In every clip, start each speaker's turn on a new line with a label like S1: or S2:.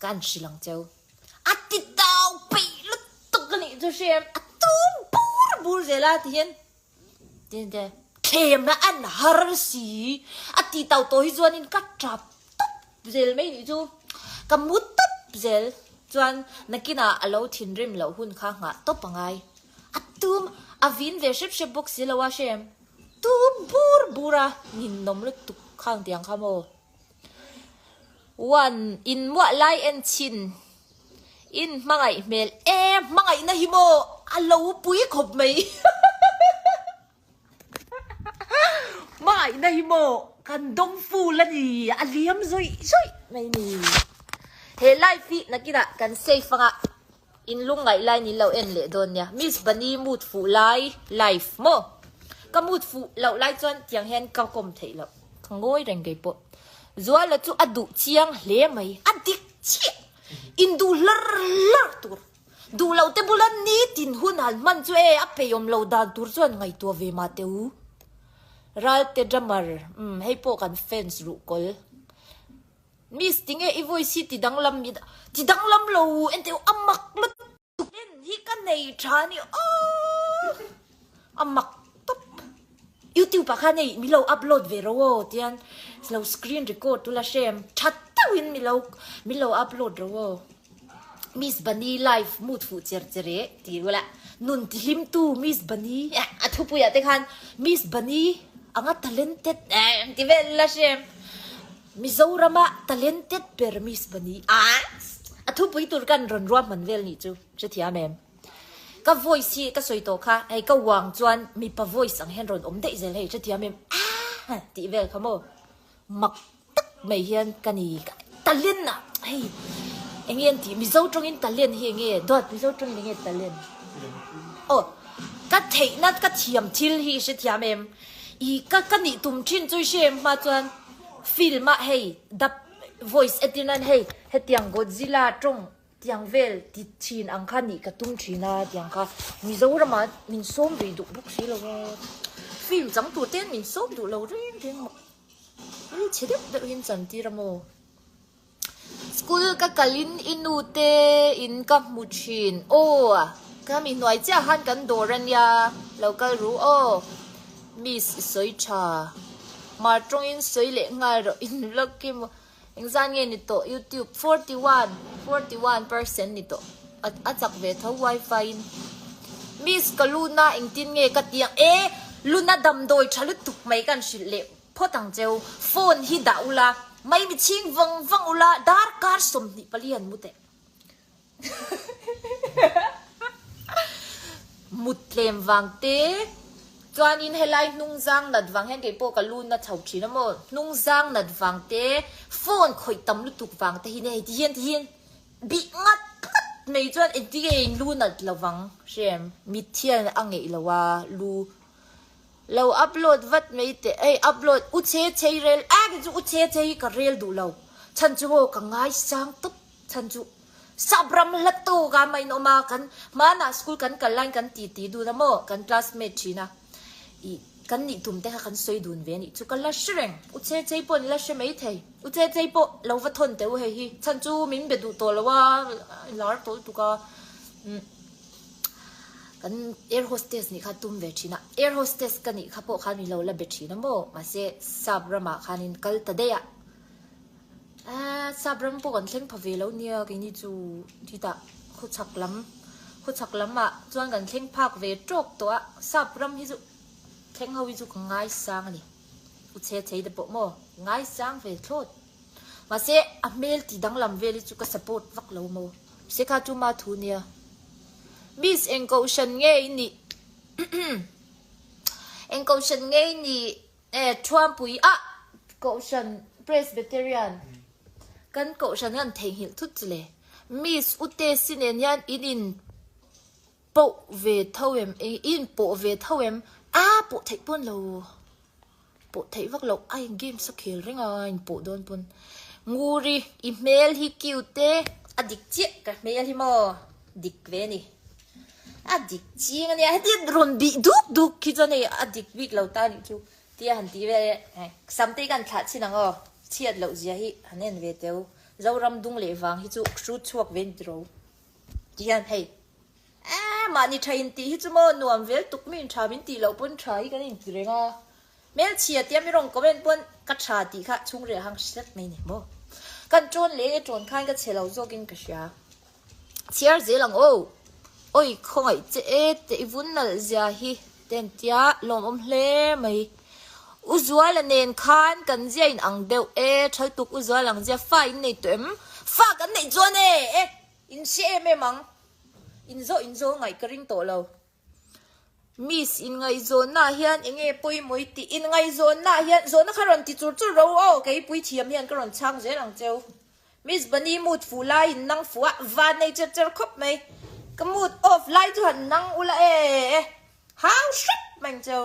S1: kan silang châu ati tao bị lúc tục cái này cho xem tum bur bur zela thiên thiên thế thêm là ăn har si ati tao tối doan in cắt chập tấp zel mấy đi chú cầm mút tấp zel doan nakina alo thiên rim alo hun khang ngã tấp bằng ai atum avin về ship ship box zela wa xem tum bur bura nhìn nôm lúc tục khang tiếng khamo one in mua lai en chhin in mangai mel mangai na himo alo pui khop mei mangai na himo kan dong fu la ni aliam zoi zoi mai ni he lai fi nakina kan say fanga in lung ngai lai ni lo en le don nya miss bani mut fu lai life mo ka mut fu lo lai chon tiang hen ka kom thei lo ngoi reng ge po zua la chu adu chiang le mai adik chi in du lar tur du lo te bulan ni tin hun han man chu e a peyom lo dan tur chuan ngai to ve ma teu ral te drummer hei po kan fans ru kol miss tinge i voice ti danglam mi ti danglam lo en teu amak lut en hi kan nei thani amak top YouTube pa khanei mi lo upload ve ro tian slow screen record tu la shem chat tawin mi lo upload ro miss bani live mood fu cher chere ti wala nun ti him tu miss bani athu pu ya te khan miss bani anga talented ti vel la shem mi zorama talented per miss bani athu pu tur kan ron ro man vel ni chu che thia mem ka voice hi ka soi to kha ai ka wang chuan mi pa voice ang hen ron om dei zel hei che thia mem ti vel khamo mak tak mai hian kani talent na hei engien ti mi zo trong in talent hi nge dot mi zo trong nge talent ka thei na ka thiam thil hi se thiam em I ka ni tum chin chui shem ma chuan film ma hei dap voice etinan hei hetiang Godzilla trong tiang vel ti chin ang khani ka tum thina tiang kha mi zo rama min som ve du buk si lo film chang tu ten min som du lo ring ring chedep de hin chan ti ramo school ka kalin inute in ka muchin ka mi noi cha han kan doran ya local ru miss soi cha ma trong in soi le nga ro in lucky mo engzan nge ni to YouTube 41% ni to at chak ve tho wifi in miss kaluna ing tin nge ka tiang luna dam doi chalu tuk mai kan shil le photang cheu phone hi daula mai mi ching vang ula dar kar som ni palian mute mutlem wang te chuan in helai nung zang nat wang hen ke po ka lun na chau thina mo nung zang nat wang te phone khoi tam lu tuk wang te hi nei hian bi ngat mei chuan enti ge lu nat lawang shem mithian angei lawa lu lo upload vat mei te upload u che rel ju u che ka rel du lo chan chu ho ka ngai sang tup chan chu sabram lato ga mai no ma kan mana school kan line kan ti du na mo kan classmate china kan ni tum te kan soi dun ve ni chu kan la shreng u che po ni la she mei thei u che po lo va thon te u he hi chan chu min be du to lawa lar to tu ka kan air hostess ni kha tum ve china air hostess kan ni kha po khan mi lo la be china mo ma se sabrama khanin kal ta de ya sabram po kan thleng phave lo nia ke ni chu thita khu chak lam ma chuan kan thleng phak ve trok to sabram hi chu thleng ho hi chu ngai sang ni u che de po mo ngai sang ve thot ma se a mel ti dang lam ve li chu ka support vak lo mo se kha chu ma thu nia miss encaution nge ni encaution nge ni Trump pui caution Presbyterian kan caution han thei hil thut le miss ute sinen yan in po ve thawem in po ve thawem po thei pon lo po thei vak lo ai game sa khel renga in po don pon nguri email hi kiute adik che ka mail hi mo dik ve ni adik chi ngani hadi ron bi duk ki jane adik week lo ta ni chu tia han ti ve samte kan tha chinang chiat lo zia hi hanen ve teu dâu ram dung lệ vàng hi chu shoot chuak ven dro tian hey mà ni train ti hi chu mo nuam vel tuk min tha min ti lo pun thai kan in tirenga mel chia tiam mi rong comment pun ka tha ti kha chung re hang set mai ni mo kan chon le chon khan ka chelo zokin ka sha chiar zelang o oi khoi che e te vun nal zia hi ten tia lom hle mai uzual nen khan kan zia in ang deu e thal tuk uzual ang zia fa in nei tem fa kan nei chon e in se me mang in zo ngai karing to lo miss in ngai zon na hian enge poi moi ti in ngai zon na hian zon na kharon ti chur chur ro o ke pui thiam hian karon chang je lang cheu miss bani mut fu lai in nang fuwa van nei cher cher khop mai kamut off lai tu han nang ula e how shit mang cheu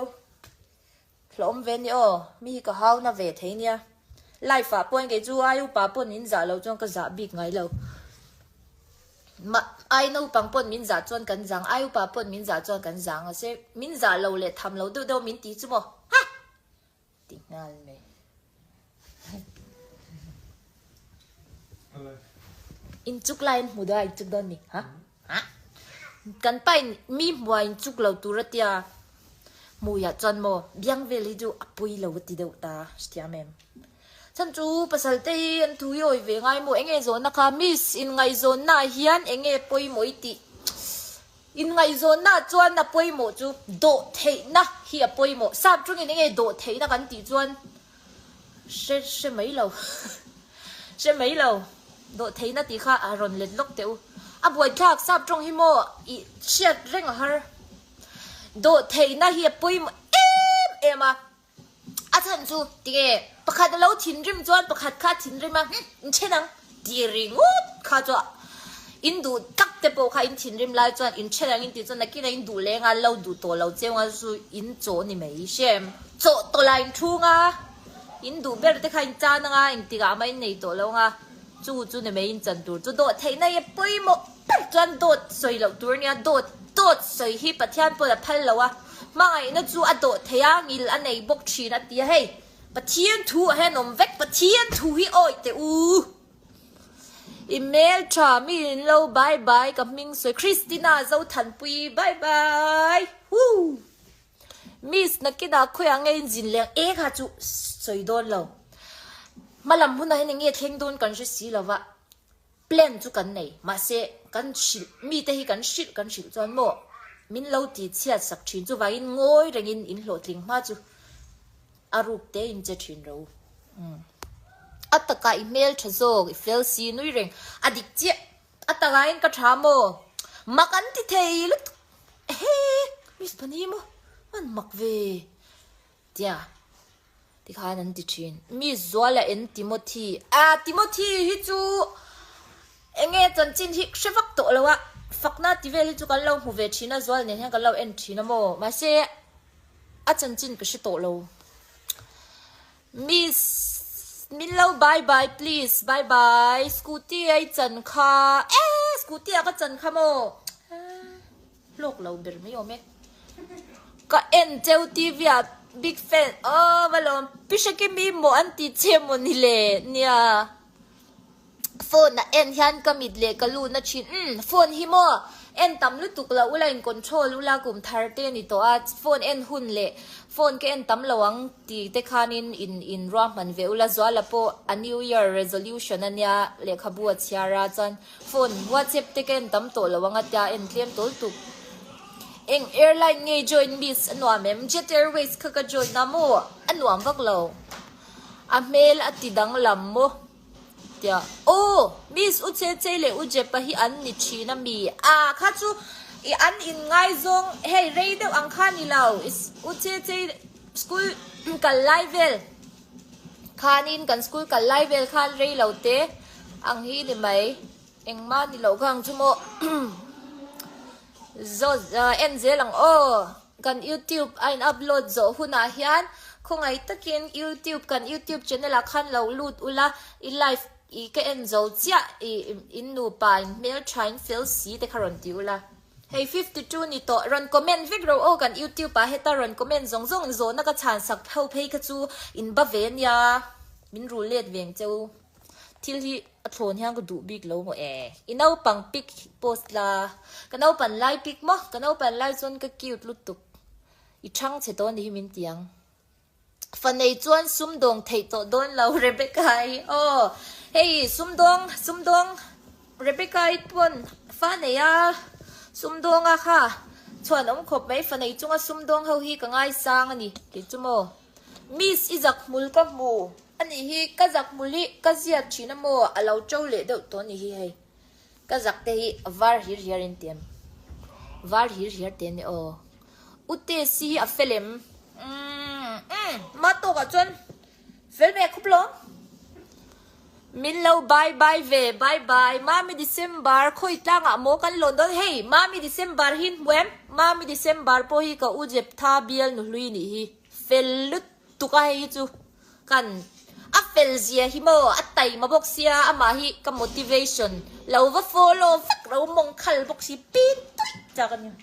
S1: hlom ven yo mi ka how na ve the nia lai fa point ke chu ayu pa pon in za lo chong ka za big ngai lo mà ai nấu bằng bún miến giả chọn cắn răng ai bà bún miến giả chọn cắn răng à sẽ miến giả lâu lệ tham lâu đâu đâu miến tí chứ mà ha tiếng ngan mày in chúc lại mùa đó in chúc đơn mi ha ha cắn bay mi mùa in chúc lâu tu ra tia mùa ya chọn mò biang về lý do apui lâu tí đâu ta stiam em chân chú pasal tây anh thui ơi về ngay mỗi nghe zone na kha miss in ngay zone na hian enge poi moi ti in ngay zone na chuan na poi mo chu do thei na hi a poi mo sap chung in enge do thei na kan ti chuan se mấy lâu se mấy lâu do thei na ti kha a ron let lok teu a boi thak sap chung hi mo i chiat reng a har do thei na hi a poi mo em a chân chú tiề pakhat lo thin rim chuan pakhat kha thin rim a chenang ti ring ut kha cho in du tak te po kha in thin rim lai chuan in chenang in ti chuan nakina in du lenga lo du to lo cheunga su in cho ni mei shem cho to line thu nga in du ber te kha in cha na nga in ti ga mai nei to lo nga chu ni mei in chan tur chu do thei na ye poi mo chuan dot soi lo tur nia dot soi hi pathian po la phal lo a mai na chu ado thea ngil anei bok thina tia hey pathian thu he nom vek pathian thu hi oi te u email tra mi lo bye bye ka ming soi Christina zo than pui bye bye hu miss nakida khoya ngai jin leng e kha chu soi don lo malam huna he nge theng don kan si lawa plan chu kan nei ma se kan shil mi te hi kan shil chon mo min lo ti chiat sak thin chu wain ngoi rengin in hlo tling ma chu aruk te in che thin ro ataka email thazog ifel si nui reng adik che ataka in ka thamo makan ti thei lut he mis pani mo man mak ve tia ti khan an ti thin mi zwala en Timothy hi chu enge chan chin hi shevak to lawa fakna tivel chu kan lo mu ve thina zwal ne han kan lo en thina mo ma se a chan chin ka shi to lo miss min lo bye bye please bye bye scooty ai chan kha scooty a ka chan kha mo lok lo ber mi o me ka en cheu tv a big fan valom pishake mi mo anti chemo ni le nia phone na en hian kamit le kalu na chin phone hi mo en tam lutuk la ula in control ula kum thar te ni to a phone en hun le phone ke en tam lawang ti te khanin in ram man ve ula zwala po a new year resolution ania le khabu a chiara chan phone whatsapp te ke en tam to lawang atia en tlem tol tu eng airline nge join miss anwa mem jet airways khaka join na mo anwam vak lo a mail atidang lam mo tia miss uche chele uje pa hi an ni thina mi kha chu I an in ngai zong hey rei deu ang kha ni lau is uche che school kal level khanin kan school kal level khan rei lau te ang hi ni mai eng ma ni lo khang chu mo zo en ze lang kan YouTube ain upload zo huna hian khongai takin YouTube kan YouTube channel a khan lo lut ula I live I ke en zo chia in nu pa mail trying feel si te kharon ti ula hey 52 ni to ron comment vek ro kan YouTube pa heta ron comment zong zo na ka chan sak phau phei ka chu in ba ven ya min ru let veng cheu til hi โทนเฮียงก็ดูบิ๊กโลโมอินเอาปังปิกโพสลากันเอาปันไลปิกมั้งกันเอาปันไลจนก็คิวลุตุกอีช่างเสตอนนี้มินเตียงฟันในจวนซุ่มดงเทโตโดนเราเรเบคายโอ้เฮ้ยซุ่มดงเรเบคายปนฟันในซุ่มดงอะค่ะชวนอมขบไหมฟันในจงซุ่มดงเขาฮีก็ง่ายสร้างอันนี้กิจโมมิสอิจักมุลกับมูอันนี้ฮีก็จักมุลิก็เสียชินโมเราเจ้าเล่เดี๋ยวตัวนี้ฮีให้ก็จักเตฮีวาร์ฮิร์ฮิร์อินเตียมวาร์ฮิร์ฮิร์เตียนโออุตเตซีอัฟเฟลมมาตัวกับจนเฟลเมคุปลงมินเลวบายมามีดิเซมบาร์คุยตั้งอ่ะโมกันลอนดอนเฮ้ยมามีดิเซมบาร์หินเวมมามีดิเซมบาร์พอฮีก็อุเจ็บท่าเบียลนุลุยนี่ฮีเฟลลุตตุกะฮีจูกันอัฟเฟลเซียฮิโมอัตไตมาบอกเสียอามาฮีกับ motivation เราว่า follow ฟักเรามองคัลบอกสิปีนตุ้ยจากกันเนี่ย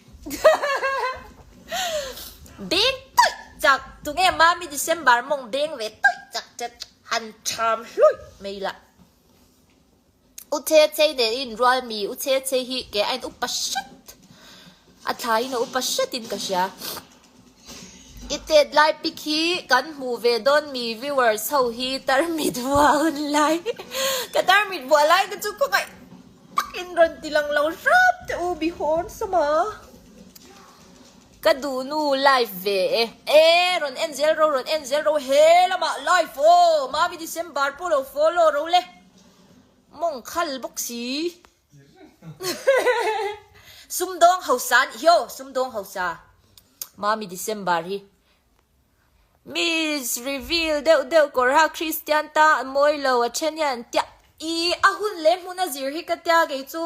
S1: ปีนตุ้ยจากตรงนี้มามีดิเซมบาร์มองเด้งเวตุ้ยจากจะหันชามลุยไม่ละอุเทเจเดอินรอยมีอุเทเจฮีแกไอ้อุปชัดอัฐายนอุปชัดอินกษยาอิเตดไลปิคีกันหูเวดอนมีวิวเวอร์เซาฮีตาร์มิดวัวไลก็ตาร์มิดวัวไลก็จุกก็ไงตักอินรันติลังเรารับจะอูบิฮอนสมอก็ดูนูไลฟ์เวรอนเอ็นเซลโรเฮละมาไลฟ์โฟมาวิดิเซมบาร์โปโลโฟโลโรเลมองคัลบ็อกซีซุมดองเฮาซานเฮียวซุมดองเฮาซามามีดิเซมบาร์ฮีมิสรีวิลเดวกอร์ฮาคริสเตียนตาโมยโลวเชนยันเตียอีอาหุนเล่มุนาซิร์ฮิกเตียเกจู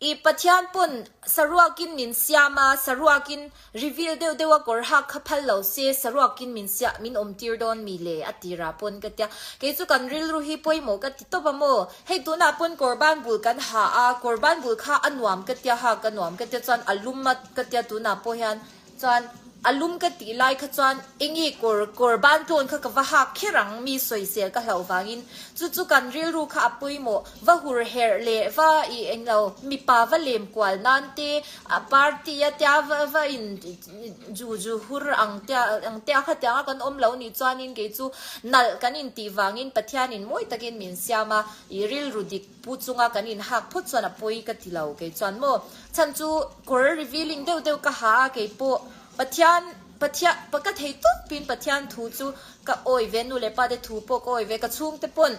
S1: อีปัจจัยปุ่นสรุปกินมินเสียมาสรุปกินรีวิลเดวกอร์ฮาคัพฮัลโลเซสรุปกินมินเสียมินอมตีร์ดอนมีเลอติราปุ่นกเตียเกจูกันริลรูฮิปอยโมกติโตบโมให้ตัวนาปุ่นกอร์บานบุลกันหากอร์บานบุลข้าอันวามกเตียหากันวามกเตียจวนอลุมมัดกเตียตัวนาปอยฮันจวนอารมณ์ก็ตีไล่ขจรอิงอีกอร์บ้านโดนเขาก็ว่าหักขี้รังมีสวยเสียก็เหล่าฟังอินจู่ๆกันเรียรู้ข้าปุยโมว่าหัวเฮร์เล่ว่าอีเองเรามีป่าว่าเล่มกว่านั่นเตะปาร์ตี้เตะว่าอินจู่หัวอังเตะข้าเตะกันเหล่านี่จวนอินเกจูนัลกันอินตีฟังอินปัทยานินมวยตะกินมินเสียมาอีเรียรู้ดิพูดจงกันอินหักพูดจวนปุยก็ตีเหล่าเกจวนโมฉันจู่กอร์รีวิลลิ่งเดียวก็หาเกยปูปัทยานปกติทุกปีนปัทยานทูจูก็โอยเวนุเลปาเดทูปกโอยเวก็ชุ่มเตปน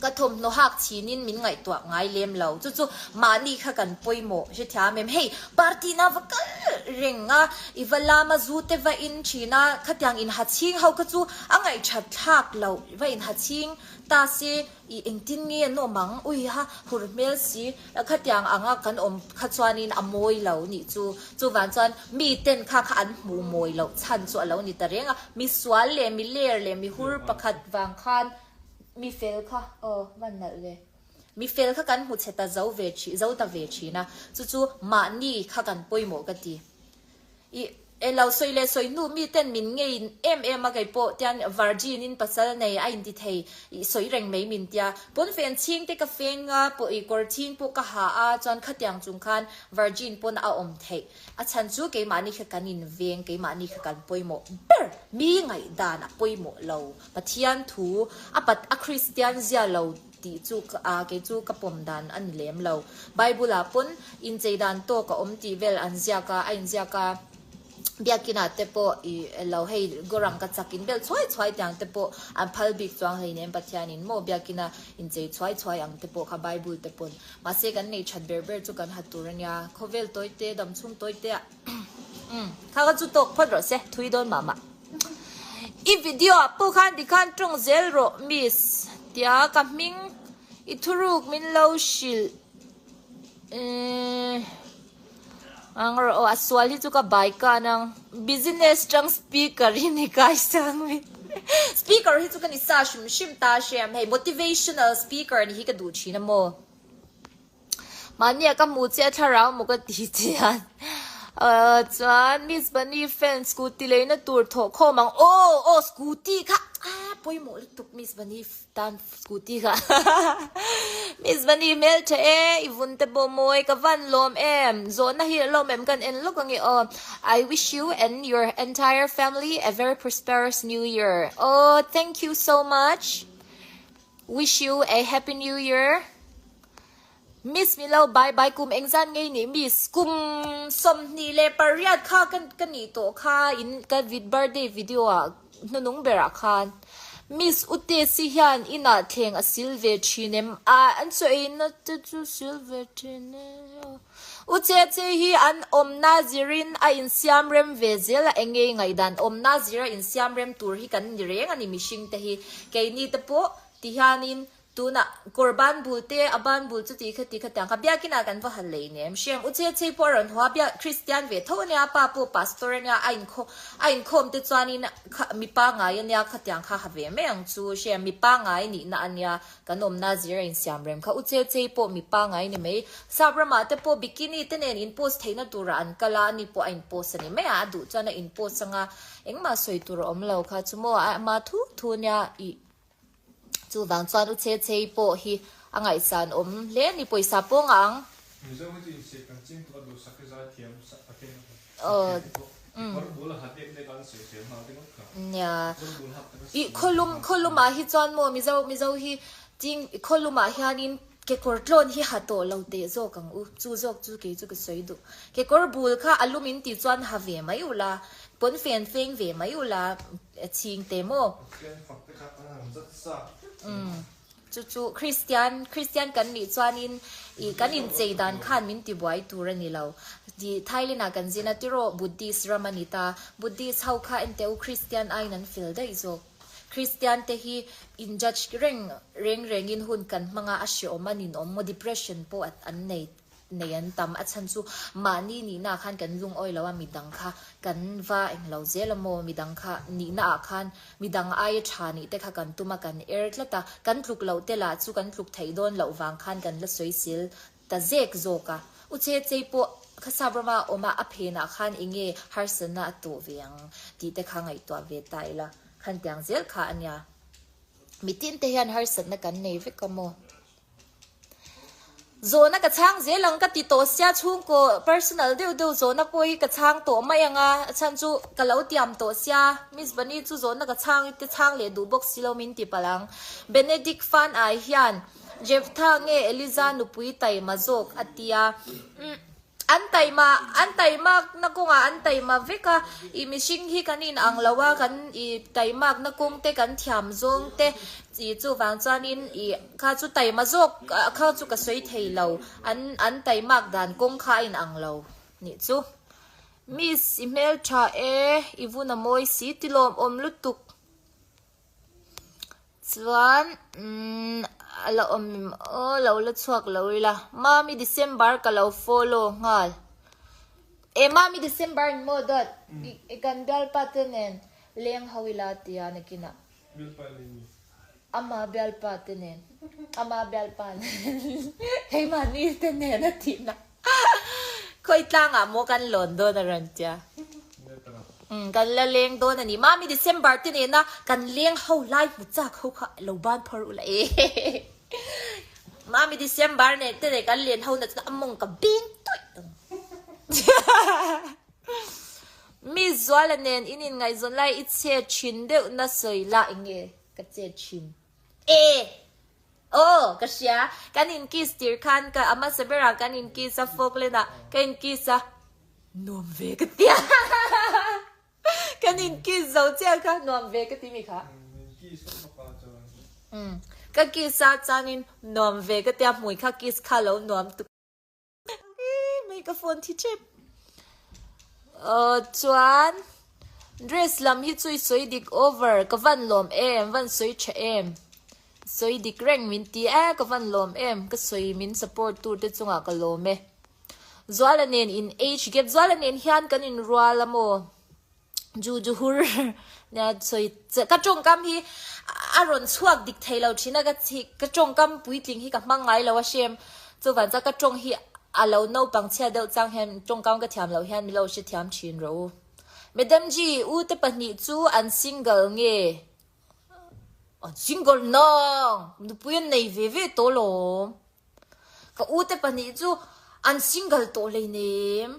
S1: ก็ทมโนหักชีนินมินไงตัวไงเลี้ยมเหล่าจู่มานี่ข้ากันป่วยโมเสียท้าเมมเฮ้ปาร์ตี้น่าวักเริงอ่ะอีเวลามาจูเตว่าอินชีน่าขัดยังอินหัดชิงเขาก็จู่อ่างไงชัดหักเหล่าว่าอินหัดชิงตาเสียอีเอ็งตินเงี้ยโนมังอุ้ยฮะหัวเมลสีแล้วขัดยังอ่างกันขัดจวนินอมวยเหล่านี่จู่วันจวนมีเต้นข้าอันหมูมวยเหล่าชันจวนเหล่านี่แต่เรื่องอ่ะมีสวนเลยมีเล่เลยมีหัวประคัดวางคันมีเฟลค่ะวันนั้นเลยมีเฟลค่ะกันหุ่นเชตาเจ้าเวชีนะจู่มานี่ค่ะกันป่วยหมอกตีเราสวยเลยสวยนู่มีเต้นมินเงินมาไก่โปเตียนวาร์จินินภาษาในไอ้อินดิเทยสวยแรงไม่มินเตียปนเฟนชิงเตกเฟงปอีกอร์ชิงปกะหาจนขัดยังจุงคันวาร์จินปนเอาเทยฉันจู่เกมานี่ค่ะกันอินเวงเกมานี่ค่ะกันป่วยหมอเบอร์มีไงดานะป่วยหมอเราปะเทียนทูปัดคริสเตียนเสียเราตีจูเกจูกระปมดันอันเลี้ยมเราไบเบิลปนอินเจดันโตกับตีเวลอันเสียกาอินเสียกาเบียกินาเตปโอเราให้กรังกัดสักินเบลช่วยอย่างเตปโออันพัลบิกจวงให้เนี่ยปัจจัยนินโมเบียกินาอินเจช่วยอย่างเตปโอข้าไบเบิลเตปนมาเสกันในชัดเบอร์จุกันหัดตัวเนียเขาเวลตัวเตะดำชุ่มตัวเตะข้าก็จุดตกพอดรเสทุยโดนมาอีวิดีโอผู้คันดิคันตรงเซลโรมิสเดียกับมิงอิทุรุกมินเลาชิลang aswal itu ka baik ka ng business strong speaker ini guys ang speaker itu kan isa shim ta shem hey motivational speaker ni ka du chi na mo mania ka mu che tharau mo ka ti chian chuan miss bunny fan scooty le na tur tho kho mang scooty kha poi mo lutuk Miss Bani tan scooty ka Miss Bani mel che ivun te bo moi ka van lom zona hi lom kan en lok ang I wish you and your entire family a very prosperous new year. Oh, thank you so much. Wish you a happy new year. Miss Milo bye bye kum engzan ngay ni Miss kum som ni le pariat kha kan ni to kha in ka birthday video nunung bera khan Miss ute si hian ina thleng a silver chinem an so in to silver chinem uche che hi an om nazirin a in siam rem vezel enge ngai dan om nazira in siam rem tur hi kan ni reng ani mishing te hi ke ni te po ti hianin tuna korban bulte aban bul chu ti khatang ka bia kina kan va halei nem shem uche che poran hwa bia christian ve thonia pa pu pastor nya ain khom te chani mi pa nga ya khatang kha have me ang chu shem mi pa nga ni na anya kanom na zira in siam rem kha uche che po mi pa nga ni me sabrama te po bikini te nen in post theina tura an kala ni po ain post ani me a du chana in post anga engma soi tur om lo kha chumo ma thu nya I chu wang chuan uche che po hi angai san om le ni poisa pong ang nya I kholuma hi chuan mo mizo hi ting kholuma hianin ke kortlon hi hato lote zo kang u chu zok chu ke soi du ke kor bul kha alumin ti chuan have mai ula pon fen feng ve mai ula ching te mo chu Christian kan ni chuanin I kanin cheidan khan min ti buai tur ani lo di Thailand kan zina tiro Buddhist Ramanita Buddhist how kha enteu Christian ainan fil dai zo Christian te hi in judge reng in hun kan manga asyo manin mo depression po at an neyan tam at sansu mani ni na khan kan lung oi lawa midang kha kan va eng lo zela mo midang kha ni na khan midang ai thani te kha kan tuma kan ertlata kan tluk lo te la chu kan tluk thei don lo wang khan kan la soisil ta zek zoka uche cheipo khasabrama oma aphena khan inge harsana to viang ti te kha ngai to ve taila khan tyang zel kha anya mitin te hian harsan na kan nei ve kamo zona ka chang zelang ka ti to sia chung ko personal deu zona poi ka chang to mayanga chan chu kalau tiam to sia Miss Bani chu zona ka chang te chang le du box silomin ti palang Benedict fan ai hian jefta nge Eliza nupui tai mazok atia antai ma na ko nga antai ma veka I mishing hi kanin ang lawa kan I tai mak na kung te kan thiam zong te I chu wang chuanin I kha chu tai ma zok kha chu ka soi thei lo an tai mak dan kong kha in ang lo ni chu Miss email cha ivuna moi si tilom om lutuk chuan ala lo la chuak lo la mami December ka lo follow ngal mami December mo dot ikandal patenen leng hawila tia nakina ama bel patenen ama bel pan hey mani tenen atina koi tanga mo kan London na rantia kan la leng do na ni mami December tin na kan leng how life mu cha kho kha lo ban phar ula mami December ne te kan len how na among ka bin toi mi zwala nen inin ngai zon lai itse chin de na soi la inge ka che chin ka sia kanin ki stir khan ka ama sabera kanin ki sa folk le na kanin ki sa nom ve ka tia kanin ki zo chia ka nom ve ka ti mi kha ka ki sa chanin nom ve ka tia mui kha kis kha lo nom tu microphone thi chep chuan dress lam hi chui soi dik over ka van lom van soi cha soi dik reng min ti ka van lom ka soi min support tur te chunga ka lome zwalanen in age gap zwalanen hian kan in ruala mo juhur na soi ka chong kam hi aron chuak dik thailo thina ka chi ka chong kam puitling hi ka mangai lawa shem chu van cha ka chong hi alo no pang chia deuh chang hem chong kam ka thiam lo hian mi lo she thiam chin ro madam ji u te pani chu an single nge single nong nu puyan nei ve to lo ka ute pani chu an single to le nem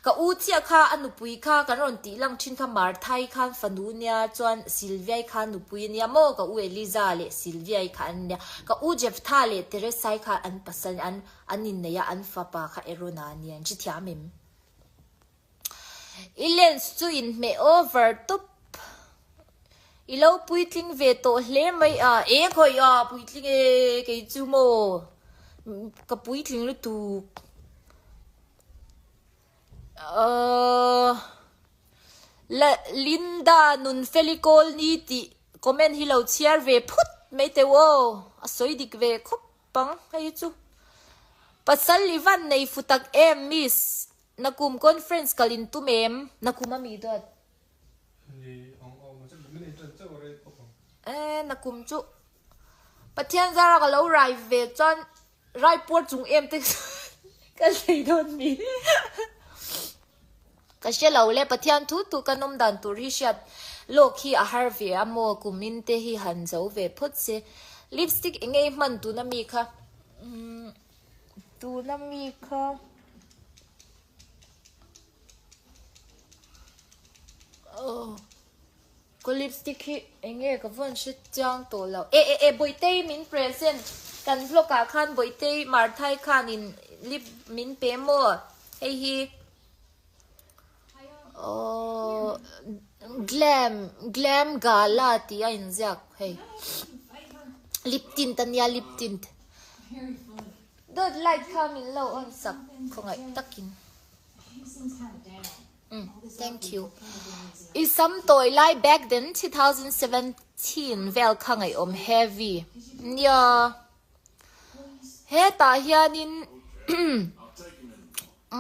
S1: ka u chia kha anu pui kha kan ron ti lang thin kha mar thai khan fanu nia chuan Sylvia khan nu pui nia mo ka u Eliza le Sylvia khan nia ka u Jeff tha le Teresa kha an pasal an anin ne ya an fa pa kha erona nia chi thiamim Ilen chu in me over top ilo puitling ve to hle mai a e khoi a puitling e ke chu mo ka puitling lu tu la Linda nun felicol ni ti comment hi lo chiar ve phut mai te wo asoi dik ve khop pang hai chu pasal livan nei futak em miss nakum conference kalin tu mem nakuma mi dot nakum chu pathian zara ka lo rai ve chon rai por chung em te ka sei don mi ka she lo le pathian thu tu kanom dan tur hi shat lok hi a har ve amo kumin te hi han zo ve phut se lipstick engei man tu na mi kha ko lipstick hi enge ka von shit chang to lo e boite min present kan vlog ka khan boite mar thai khan in lip min pe mo hey hi glam gala ti a in jak hey lip tint tanya lip tint dot light come in low on sak khongai takin thank you is some toy like back then 2017 vel khangai heavy yeah he ta hianin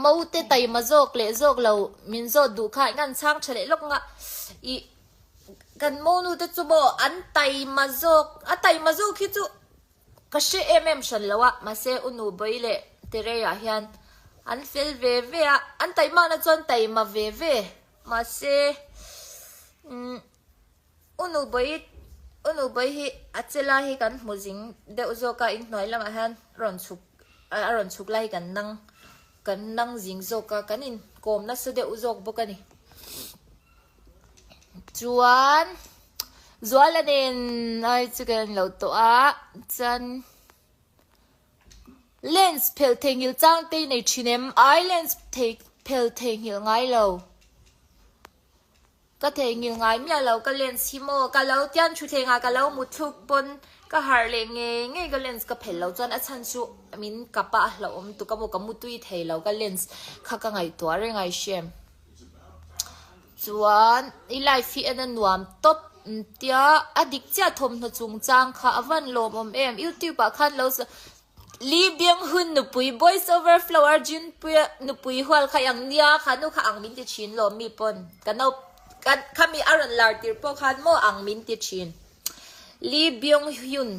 S1: mote tai mazok le zok lo min zo du khai ngan chang chale lok nga I kan monu te chu bo an tai mazok khi chu ka she shan lawa ma se unu boile tere ya hian an fel ve a an tai ma na chon tai ma ve ma se unu boi hi achela hi kan mujing de uzo ka in noi lama han ron chuk lai kan nang jing zo ka kanin kom na se de uzok bokani chuan zualanin ai chicken lo to a chan lens pel thengil chang te nei chinem islands take pel thengil ngai lo ka thengil ngai mya lo ka lens himo ka lo tian chu thenga ka lo mu thuk pon ka har le nge ka lens ka phel lo chan a chan chu min ka pa lo tu ka mo ka mu tui thei lo ka lens kha ka ngai to re ngai shem chuan I life hi an nuam top tia adik cha thom na chung chang kha avan lom YouTube a khan lo li biang hun nu pui voice over flower jin pui nu pui hwal kha yang nia kha nu kha ang min ti chin lo mi pon kanau kan khami aran lar tir po khan mo ang min ti chin li biang hun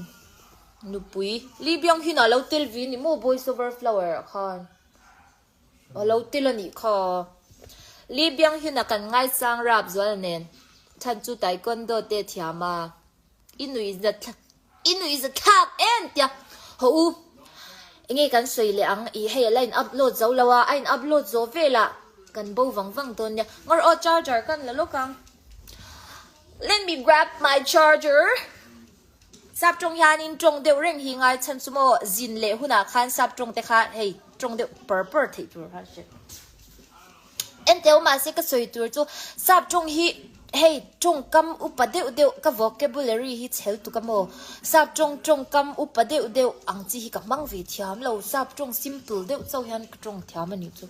S1: nu pui li biang hin a lo tel vi ni mo voice over flower khan a lo tel ani kha li biang hin a kan ngai sang rap zol nen chan chu tai kon do te thiama inu is a tap and ya ho inge kan soi le ang I hey line upload zo lawa ain upload zo vela kan bo wang ton ya ngor o charger kan la lokang let me grab my charger sap trong yanin trong deu reng hi ngai chan sumo zin le huna khan sap trong te kha hey trong deu purple thei tur ha she en teu ma se ka soi tur chu sap trong hi hey trong kam upadeu ka vocabulary hi chel tu kamo sap trong kam upadeu ang chi hi ka mang vi thiam lo sap trong simple deu chau hian ka trong thiam ani chu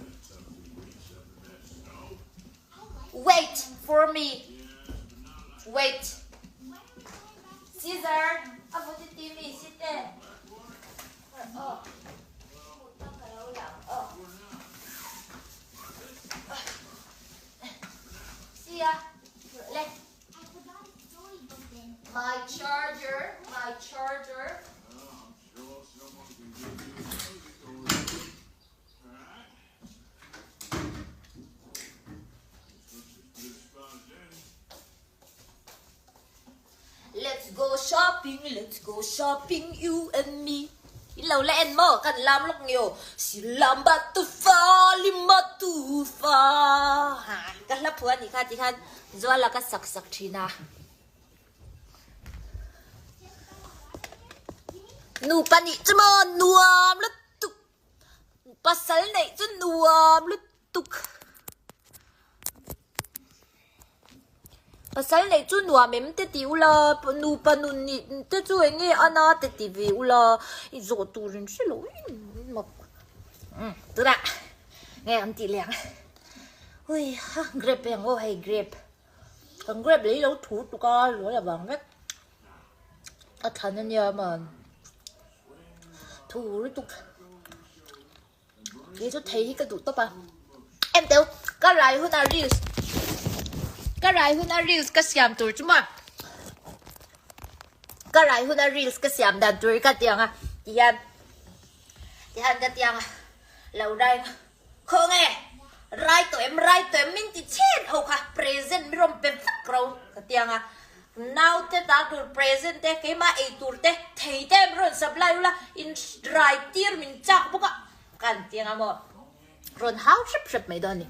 S1: wait for me wait Caesar avoti TV site see ya my charger let's go shop shopping, let's go shopping, you and me. Lâu lẽ mơ cần làm lúc nhiều, si làm ba tu pha, lima tu pha. Ha, cái lắp huan thì khăn, do là cái sặc sặc china. Nu pani cuma nuam lutuk, pasal này tu nuam lutuk. Pasal này chú nuam em tết tiêu là nu panun ni tết chú anh nghe anh tết tiêu là rồi tu rừng xí lối mọc. Từ đã nghe anh tỷ lẹng. Ui grape em hay grape. Thằng grape lấy lâu thủ tụ ca lối là bằng đấy. À thằng anh nhớ mà thủ lấy tụ. Để cho thấy cái tụ tóc à. Em tiêu cái lại hơn là reels. Cái này hôm nay reels cái xem tuổi chứ mà cái này hôm nay reels cái xem đàn tuổi cái tiếng à thì anh cái tiếng à lâu đây không nghe rai tụi em mình thì chết hậu ha present mình làm bẹp phật rồi cái tiếng à now thế ta tuổi present thế cái mà ấy tuổi thế thấy thế rồi sắp lại là in rai tier mình chắc bốc à cái tiếng à mà rồi how sắp mấy đó nè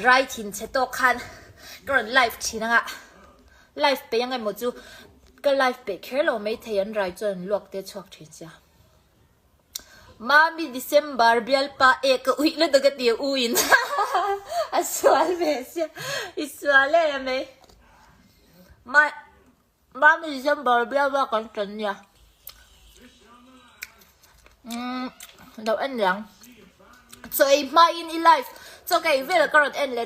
S1: rai chín sẽ to khăn cái life chỉ năng ạ life bây giờ một chú cái life bây giờ lo mấy thầy anh rai chuẩn luộc để chọc chuyện gì mami December bial pa cái uy lên được cái điều uin asual mấy xia asual em mấy mami December bial ba con chuẩn nha đâu anh rằng rồi mai in life cho cái về là cái anh lấy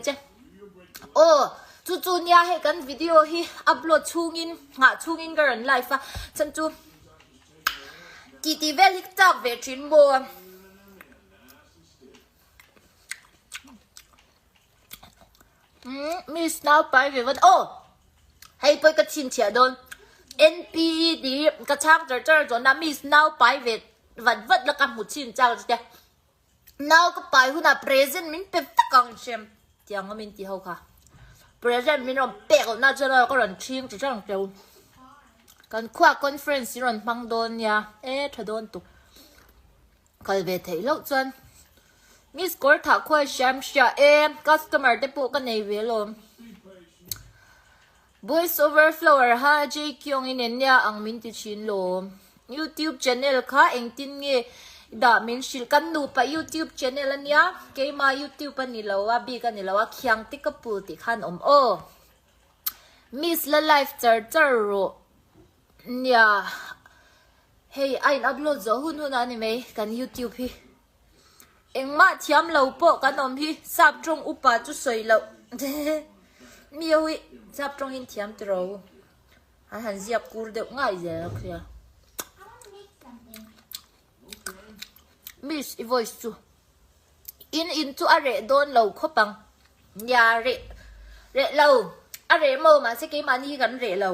S1: chứ chú nha hay cái video hi upload chungin cái人 live à chân chú kỳ về lịch tập về chuyên môn miss now bài về vấn hay bây cái xin chia đơn NPD cái trang trở rồi na miss now bài về vẫn là cả một xin chào chứ now cái bài hôm nào present mình phải càng xem tiếng mình thì hậu cả present mình làm bẹt na cho nó có lần chiên chỉ cho làm châu còn khoa conference rồi mang đồn nha thật đồn tục còn về thấy lâu chân miss score thả khoa xem em customer để bộ cái này về luôn voice overflower ha J Kyung in nha ang min ti chin lo YouTube channel kha eng tin nge da min shil kan nu pa YouTube channel ania ke ma YouTube pa nilawa bi kan nilawa khyang ti ka pu ti khan miss la live char ro nya hey ai upload zo hun ani me kan YouTube hi eng ma thiam lo po kan hi sap trong upa chu soi lo miwi sap trong in thiam tro han ziap kur de ngai je khia miss voice chu in chu are don lo khopang ya re lo are mo mà sẽ cái mani gần re lo